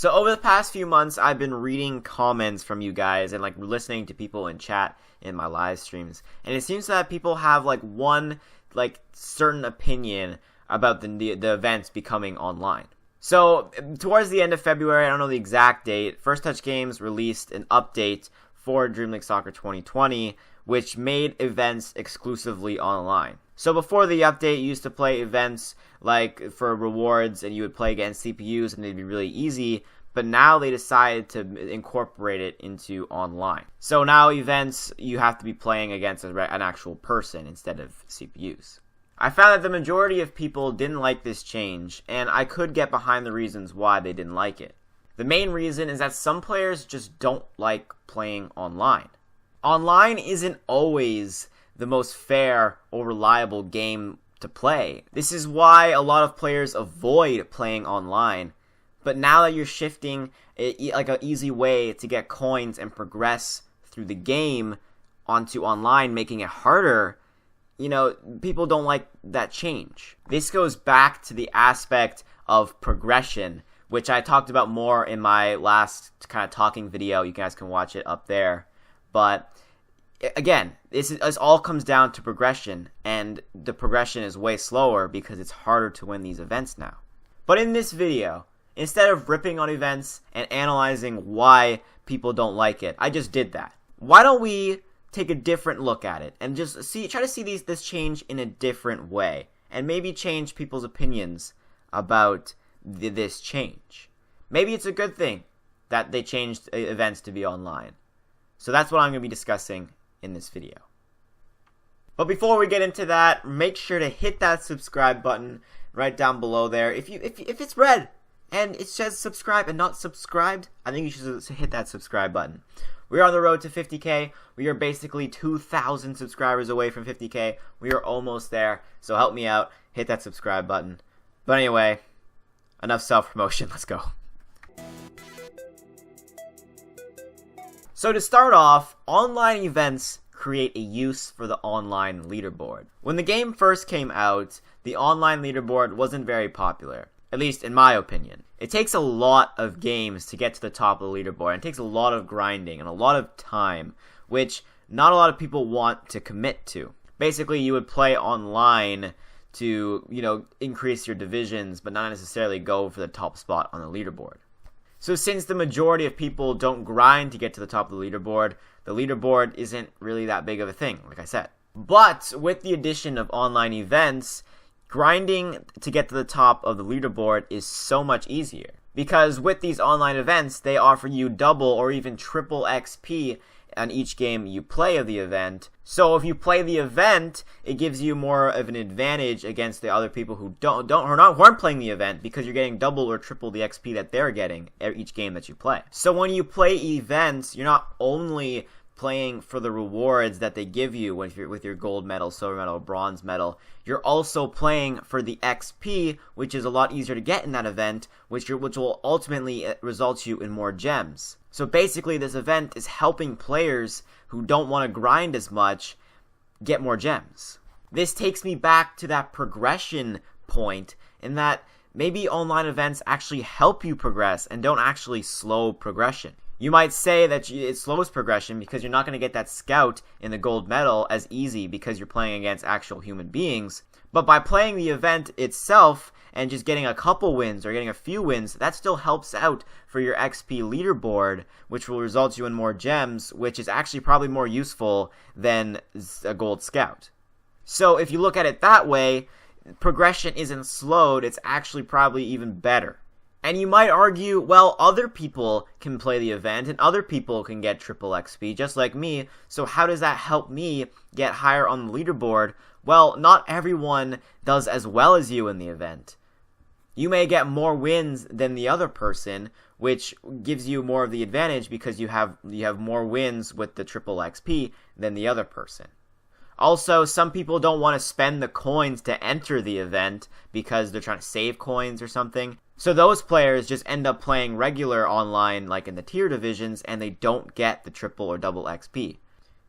So over the past few months, I've been reading comments from you guys and like listening to people in chat in my live streams, and it seems that people have like one like certain opinion about the events becoming online. So towards the end of February, I don't know the exact date, First Touch Games released an update for Dream League Soccer 2020, which made events exclusively online. So before the update, you used to play events like for rewards and you would play against CPUs and they'd be really easy, but now they decided to incorporate it into online. So now events, you have to be playing against an actual person instead of CPUs. I found that the majority of people didn't like this change, and I could get behind the reasons why they didn't like it. The main reason is that some players just don't like playing online. Online isn't always the most fair or reliable game to play. This is why a lot of players avoid playing online. But now that you're shifting like an easy way to get coins and progress through the game onto online, making it harder, you know, people don't like that change. This goes back to the aspect of progression, which I talked about more in my last kind of talking video. You guys can watch it up there. But again, this all comes down to progression, and the progression is way slower because it's harder to win these events now. But in this video, instead of ripping on events and analyzing why people don't like it, I just did that. Why don't we take a different look at it and just try to see this change in a different way, and maybe change people's opinions about this change. Maybe it's a good thing that they changed events to be online. So that's what I'm going to be discussing in this video. But before we get into that, make sure to hit that subscribe button right down below there. If it's red and it says subscribe and not subscribed, I think you should hit that subscribe button. We are on the road to 50K. We are basically 2,000 subscribers away from 50K. We are almost there, so help me out. Hit that subscribe button. But anyway, enough self-promotion. Let's go. So to start off, online events create a use for the online leaderboard. When the game first came out, the online leaderboard wasn't very popular, at least in my opinion. It takes a lot of games to get to the top of the leaderboard. It takes a lot of grinding and a lot of time, which not a lot of people want to commit to. Basically, you would play online to, you know, increase your divisions, but not necessarily go for the top spot on the leaderboard. So since the majority of people don't grind to get to the top of the leaderboard isn't really that big of a thing, like I said. But with the addition of online events, grinding to get to the top of the leaderboard is so much easier. Because with these online events, they offer you double or even triple XP on each game you play of the event. So if you play the event, it gives you more of an advantage against the other people who aren't playing the event, because you're getting double or triple the XP that they're getting each game that you play. So when you play events, you're not only playing for the rewards that they give you with your gold medal, silver medal, bronze medal. You're also playing for the XP, which is a lot easier to get in that event, which will ultimately result you in more gems. So basically, this event is helping players who don't want to grind as much get more gems. This takes me back to that progression point, in that maybe online events actually help you progress and don't actually slow progression. You might say that it slows progression because you're not going to get that scout in the gold medal as easy because you're playing against actual human beings. But by playing the event itself and just getting a couple wins or getting a few wins, that still helps out for your XP leaderboard, which will result you in more gems, which is actually probably more useful than a gold scout. So if you look at it that way, progression isn't slowed, it's actually probably even better. And you might argue, well, other people can play the event and other people can get triple XP just like me, so how does that help me get higher on the leaderboard? Well, not everyone does as well as you in the event. You may get more wins than the other person, which gives you more of the advantage because you have more wins with the triple XP than the other person. Also, some people don't want to spend the coins to enter the event because they're trying to save coins or something. So those players just end up playing regular online, like in the tier divisions, and they don't get the triple or double XP.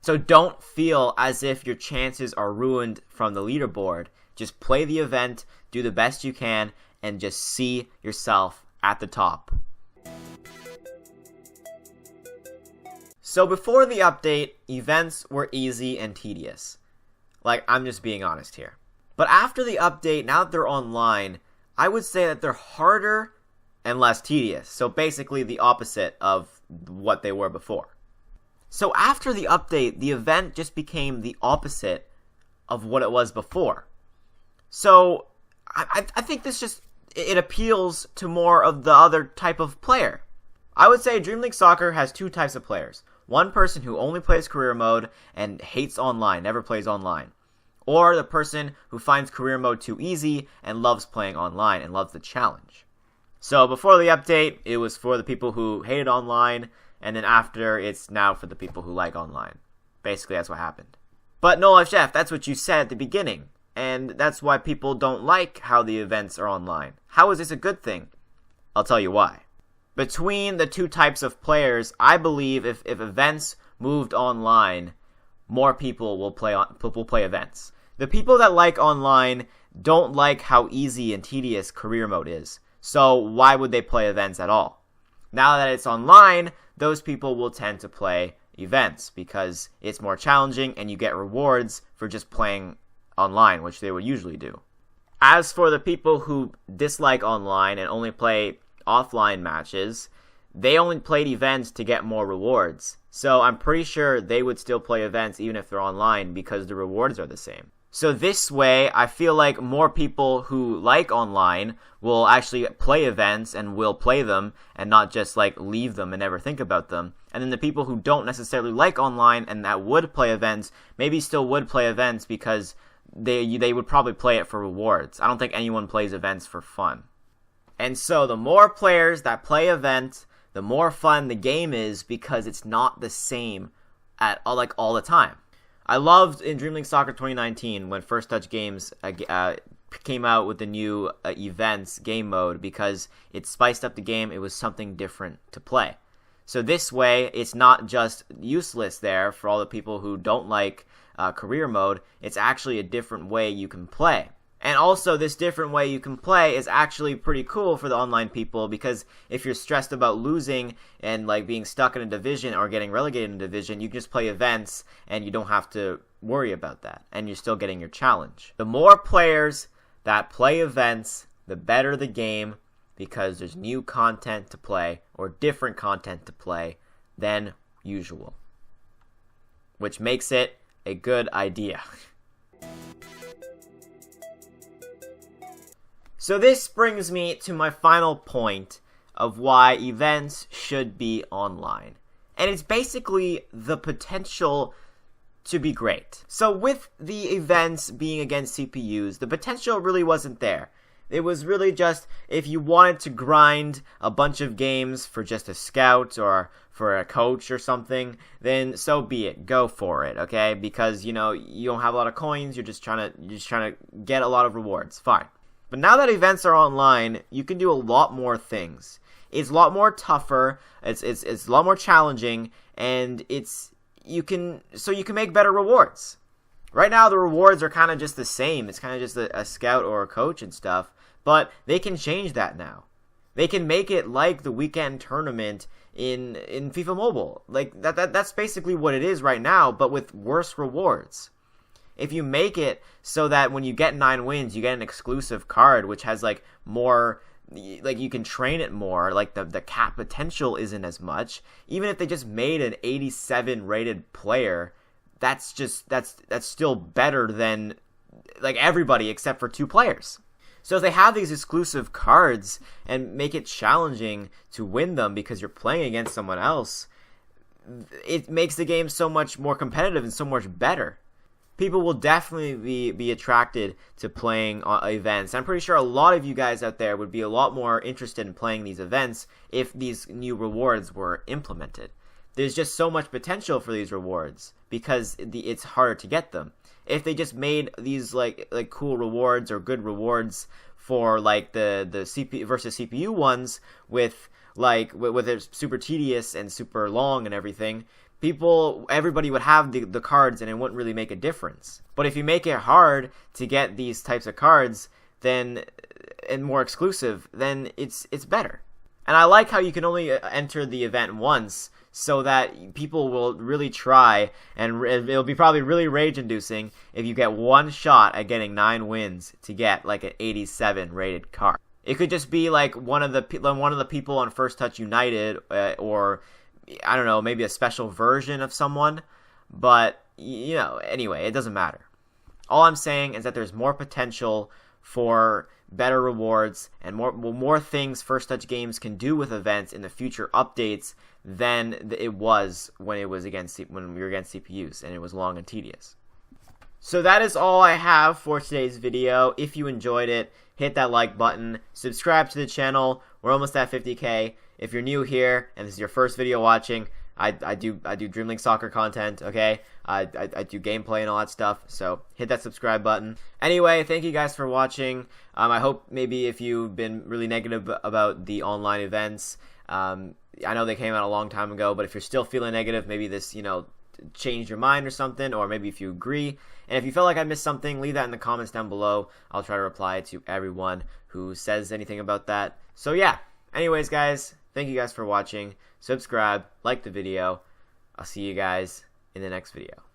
So don't feel as if your chances are ruined from the leaderboard. Just play the event, do the best you can, and just see yourself at the top. So before the update, events were easy and tedious. Like, I'm just being honest here. But after the update, now that they're online, I would say that they're harder and less tedious. So basically the opposite of what they were before. So after the update, the event just became the opposite of what it was before. So I think this just, it appeals to more of the other type of player. I would say Dream League Soccer has two types of players. One person who only plays career mode and hates online, never plays online. Or the person who finds career mode too easy and loves playing online and loves the challenge. So before the update, it was for the people who hated online, and then after, it's now for the people who like online. Basically, that's what happened. But NoLifeJeff, that's what you said at the beginning, and that's why people don't like how the events are online. How is this a good thing? I'll tell you why. Between the two types of players, I believe if events moved online, more people will play events. The people that like online don't like how easy and tedious career mode is. So why would they play events at all? Now that it's online, those people will tend to play events because it's more challenging and you get rewards for just playing online, which they would usually do. As for the people who dislike online and only play offline matches, they only played events to get more rewards. So I'm pretty sure they would still play events even if they're online because the rewards are the same. So this way, I feel like more people who like online will actually play events and will play them and not just like leave them and never think about them. And then the people who don't necessarily like online and that would play events, maybe still would play events because they would probably play it for rewards. I don't think anyone plays events for fun. And so the more players that play events, the more fun the game is because it's not the same at all the time. I loved in Dream League Soccer 2019 when First Touch Games came out with the new events game mode because it spiced up the game. It was something different to play. So this way, it's not just useless there for all the people who don't like career mode. It's actually a different way you can play. And also, this different way you can play is actually pretty cool for the online people because if you're stressed about losing and like being stuck in a division or getting relegated in a division, you can just play events and you don't have to worry about that. And you're still getting your challenge. The more players that play events, the better the game because there's new content to play or different content to play than usual. Which makes it a good idea. So this brings me to my final point of why events should be online. And it's basically the potential to be great. So with the events being against CPUs, the potential really wasn't there. It was really just if you wanted to grind a bunch of games for just a scout or for a coach or something, then so be it. Go for it, okay? Because, you don't have a lot of coins, you're just trying to get a lot of rewards. Fine. But now that events are online, you can do a lot more things. It's a lot more tougher, it's a lot more challenging, and you can make better rewards. Right now the rewards are kind of just the same. It's kind of just a scout or a coach and stuff, but they can change that now. They can make it like the weekend tournament in FIFA Mobile. Like that's basically what it is right now, but with worse rewards. If you make it so that when you get 9 wins, you get an exclusive card, which has like more, like you can train it more, like the cap potential isn't as much. Even if they just made an 87 rated player, that's still better than like everybody except for 2 players. So if they have these exclusive cards and make it challenging to win them because you're playing against someone else, it makes the game so much more competitive and so much better. People will definitely be attracted to playing events. I'm pretty sure a lot of you guys out there would be a lot more interested in playing these events if these new rewards were implemented. There's just so much potential for these rewards because it's harder to get them. If they just made these like cool rewards or good rewards for like the CPU versus CPU ones with it's super tedious and super long and everything, everybody would have the cards and it wouldn't really make a difference. But if you make it hard to get these types of cards, then and more exclusive, then it's better. And I like how you can only enter the event once, so that people will really try, and it'll be probably really rage-inducing if you get one shot at getting 9 wins to get like an 87 rated card. It could just be like one of the people on First Touch United, or I don't know, maybe a special version of someone. But you know, anyway, it doesn't matter. All I'm saying is that there's more potential for better rewards and more things First Touch games can do with events in the future updates than it was when we were against CPUs and it was long and tedious. So that is all I have for today's video. If you enjoyed it, hit that like button, subscribe to the channel. We're almost at 50K. If you're new here and this is your first video watching, I do Dream League soccer content, okay? I do gameplay and all that stuff, so hit that subscribe button. Anyway, thank you guys for watching. I hope maybe if you've been really negative about the online events, I know they came out a long time ago, but if you're still feeling negative, maybe this, changed your mind or something, or maybe if you agree. And if you feel like I missed something, leave that in the comments down below. I'll try to reply to everyone who says anything about that. So yeah, anyways guys, thank you guys for watching. Subscribe, like the video. I'll see you guys in the next video.